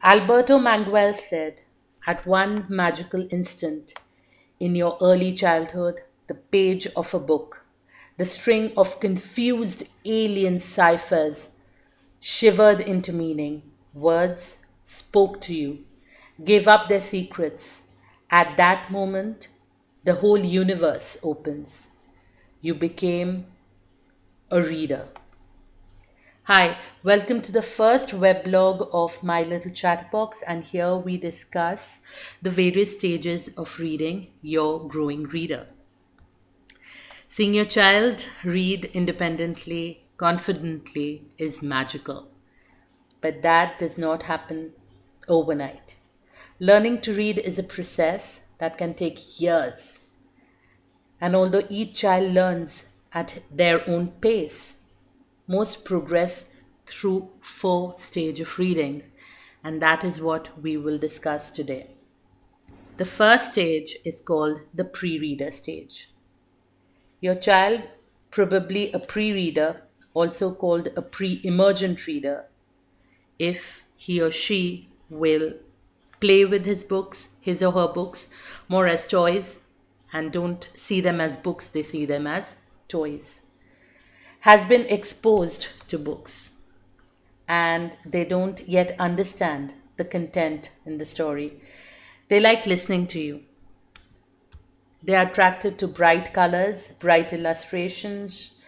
Alberto Manguel said, at one magical instant in your early childhood, the page of a book, the string of confused alien ciphers shivered into meaning. Words spoke to you, gave up their secrets. At that moment, the whole universe opens. You became a reader. Hi, welcome to the first weblog of My Little Chatterbox, and here we discuss the various stages of reading your growing reader. Seeing your child read independently, confidently is magical, but that does not happen overnight. Learning to read is a process that can take years, and although each child learns at their own pace, most progress through 4 stages of reading, and that is what we will discuss today. The first stage is called the pre-reader stage. Your child, probably a pre-reader, also called a pre-emergent reader, if he or she will play with his or her books, more as toys, and don't see them as books, they see them as toys, has been exposed to books and they don't yet understand the content in the story. They like listening to you. They are attracted to bright colors, bright illustrations.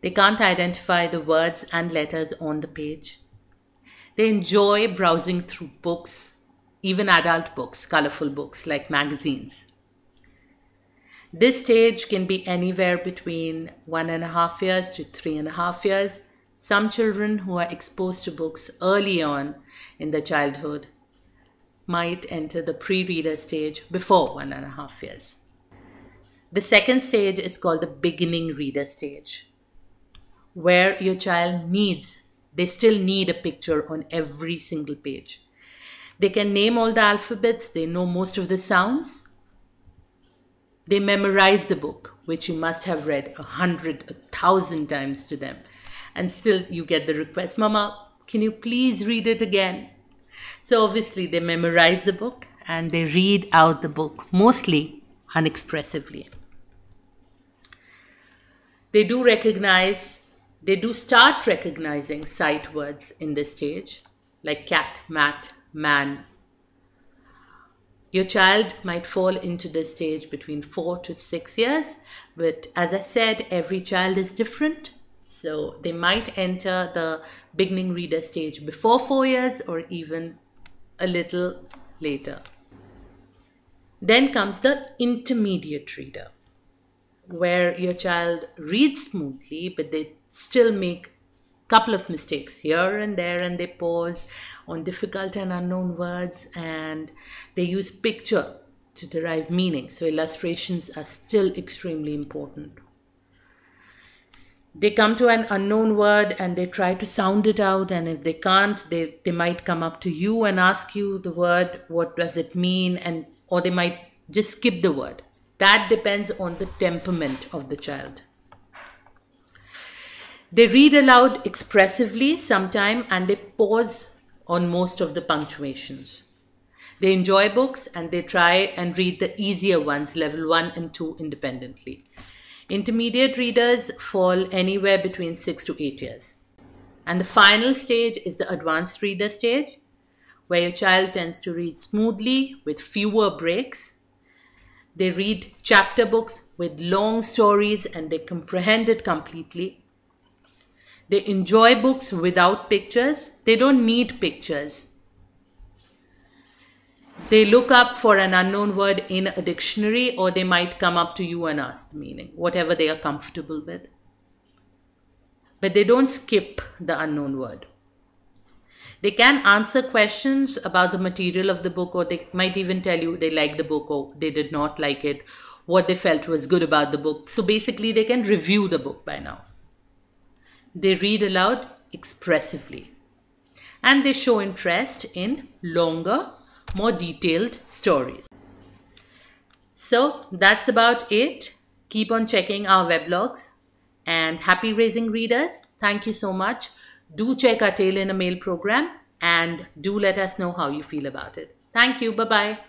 They can't identify the words and letters on the page. They enjoy browsing through books, even adult books, colorful books like magazines. This stage can be anywhere between 1.5 years to 3.5 years. Some children who are exposed to books early on in their childhood might enter the pre-reader stage before 1.5 years. The second stage is called the beginning reader stage, where your child they still need a picture on every single page. They can name all the alphabets, they know most of the sounds. They memorize the book, which you must have read 100, 1,000 times to them. And still you get the request, Mama, can you please read it again? So obviously they memorize the book and they read out the book, mostly unexpressively. They do start recognizing sight words in this stage, like cat, mat, man. Your child might fall into this stage between 4 to 6 years, but as I said, every child is different. So they might enter the beginning reader stage before 4 years or even a little later. Then comes the intermediate reader, where your child reads smoothly, but they still make couple of mistakes here and there, and they pause on difficult and unknown words, and they use picture to derive meaning. So illustrations are still extremely important. They come to an unknown word and they try to sound it out, and if they can't, they might come up to you and ask you the word, what does it mean, or they might just skip the word. That depends on the temperament of the child. They read aloud expressively sometime, and they pause on most of the punctuations. They enjoy books and they try and read the easier ones, level 1 and 2 independently. Intermediate readers fall anywhere between 6 to 8 years. And the final stage is the advanced reader stage, where your child tends to read smoothly with fewer breaks. They read chapter books with long stories and they comprehend it completely. They enjoy books without pictures. They don't need pictures. They look up for an unknown word in a dictionary, or they might come up to you and ask the meaning, whatever they are comfortable with. But they don't skip the unknown word. They can answer questions about the material of the book, or they might even tell you they like the book or they did not like it, what they felt was good about the book. So basically they can review the book by now. They read aloud expressively, and they show interest in longer, more detailed stories. So that's about it. Keep on checking our weblogs, and happy raising readers. Thank you so much. Do check our Tail in a Mail program. and do let us know how you feel about it. Thank you. Bye bye.